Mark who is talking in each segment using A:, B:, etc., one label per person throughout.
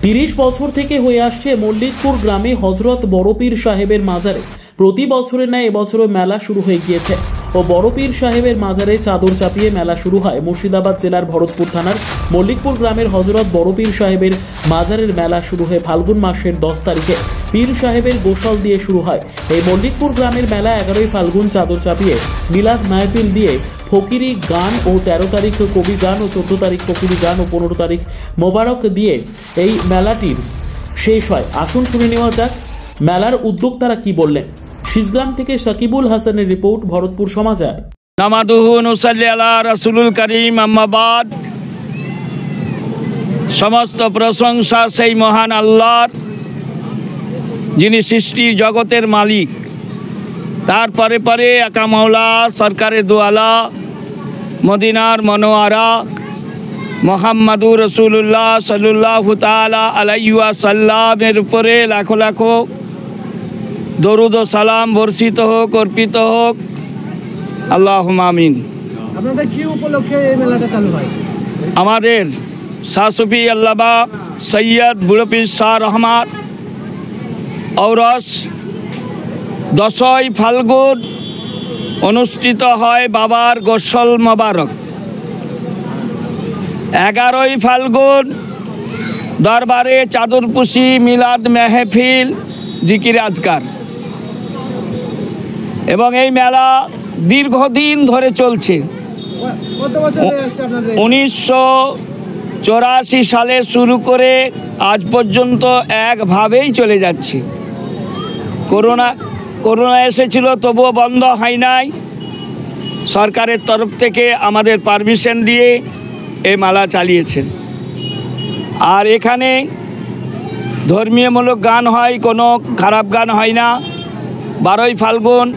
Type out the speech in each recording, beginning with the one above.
A: 30 বছর থেকে হয়ে আসছে মল্লিকপুর গ্রামে হযরত বড় পীর সাহেবের মাজারে প্রতি বছরের ন্যায় এবছরও মেলা শুরু হয়ে গিয়েছে ও বড় পীর সাহেবের মাজারে চাদর চাপিয়ে মেলা শুরু হয়। মুর্শিদাবাদ জেলার ভরতপুর থানার মল্লিকপুর গ্রামের হযরত বড় পীর সাহেবের মাজারের মেলা শুরু হয় ফাল্গুন মাসের 10 তারিখে। পীর সাহেবের গোসল দিয়ে শুরু হয় এই মল্লিকপুর গ্রামের মেলা। 11ই ফাল্গুন চাদর চাপিয়ে মিলাদ মাহফিল দিয়ে ফকিরি গান ও 13 তারিখ কবি গান ও 14 তারিখ ফকিরি গান ও 15 তারিখ মোবারক দিয়ে এই মেলাটির শেষ হয়। আসুন শুনে নেওয়া যাক মেলার উদ্যোক্তারা কি বললেন। শিসগ্রাম থেকে সাকিবুল হাসানের রিপোর্ট, ভরতপুর সমাচার।
B: নামাদুহু নুসাল্লি আলা রাসূলুল কারীম, আম্মা বাদ। সমস্ত প্রশংসা সেই মহান আল্লাহর, যিনি সৃষ্টির জগতের মালিক। তারপরে পরে একা মাওলা সরকারে দোয়ালা মদিনার মনোয়ারা মুহাম্মাদুর রাসূলুল্লাহ সাল্লাল্লাহু তাআলা আলাইহি ওয়াসাল্লামের উপরে লাখো লাখো দরুদ ও সালাম বর্ষিত হোক, অর্পিত হোক। আল্লাহুম্মা আমিন।
C: আপনাদের কি উপলক্ষে এই মেলাটা চালু হয়?
B: আমাদের শাহ সুফি আল্লামা সৈয়দ বুড়ো পীর শাহ রহমান ঔরস 10ই ফাল্গুন অনুষ্ঠিত হয় বাবার গোসল মোবারক। 11ই ফাল্গুন দরবারে চাদরপুশি মিলাদ মেহফিল জিকির আজকার। এবং এই মেলা দীর্ঘদিন ধরে চলছে। 1984 সালে শুরু করে আজ পর্যন্ত একভাবেই চলে যাচ্ছে। করোনা এসেছিল, তবুও বন্ধ হয় নাই। সরকারের তরফ থেকে আমাদের পারমিশন দিয়ে এই মেলা চালিয়েছেন। আর এখানে ধর্মীয়মূলক গান হয়, কোনো খারাপ গান হয় না। 12ই ফাল্গুন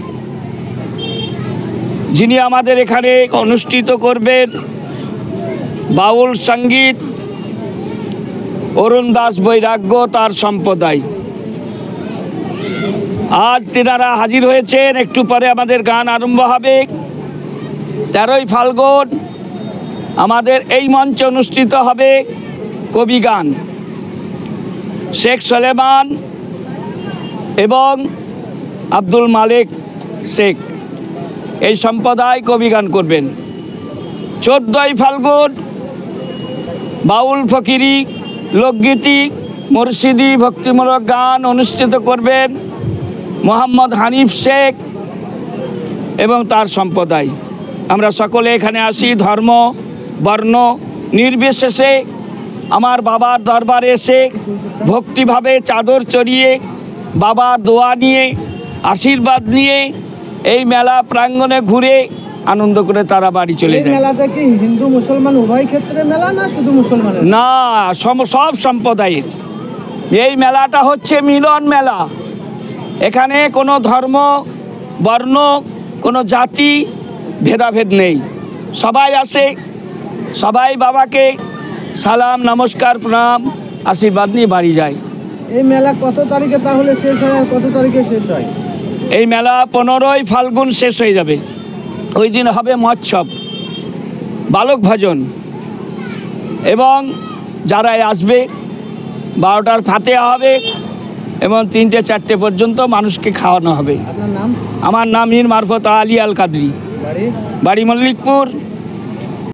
B: যিনি আমাদের এখানে অনুষ্ঠিত করবেন বাউল সঙ্গীত অরুণ দাস বৈরাগ্য তার সম্প্রদায়। আজ তিনারা হাজির হয়েছেন। একটু পরে আমাদের গান আরম্ভ হবে। 13ই ফাল্গুন আমাদের এই মঞ্চে অনুষ্ঠিত হবে কবি গান। শেখ সুলেমান এবং আব্দুল মালিক শেখ এই সম্প্রদায় কবি গান করবেন। 14ই ফাল্গুন বাউল ফকিরি লোকগীতি মুর্শিদি ভক্তিমূলক গান অনুষ্ঠিত করবেন মোহাম্মদ হানিফ শেখ এবং তার সম্প্রদায়। আমরা সকলে এখানে আসি ধর্ম বর্ণ নির্বিশেষে আমার বাবার দরবারে এসে ভক্তিভাবে চাদর চড়িয়ে বাবার দোয়া নিয়ে আশীর্বাদ নিয়ে এই মেলা প্রাঙ্গণে ঘুরে আনন্দ করে তারা বাড়ি চলে যায়।
C: মেলাটা কি হিন্দু মুসলমান উভয় ক্ষেত্রে মেলা না শুধু মুসলমান?
B: না, সব সম্প্রদায়ের এই মেলাটা হচ্ছে মিলন মেলা। এখানে কোনো ধর্ম বর্ণ কোনো জাতি ভেদাভেদ নেই। সবাই আসে, সবাই বাবাকে সালাম নমস্কার প্রণাম আশীর্বাদ নিয়ে বাড়ি যায়।
C: এই মেলা কত তারিখে তাহলে শেষ হয় আর কত তারিখে শেষ হয়?
B: এই মেলা 15ই ফাল্গুন শেষ হয়ে যাবে। ওই দিন হবে মহোৎসব, বালক ভজন এবং যারা আসবে 12টার ফাতেহা হবে এবং 3টে-4টে পর্যন্ত মানুষকে খাওয়ানো হবে।
C: আপনার নাম?
B: আমার নাম মীর মারফত আলী আল কাদরি, বাড়ি মল্লিকপুর।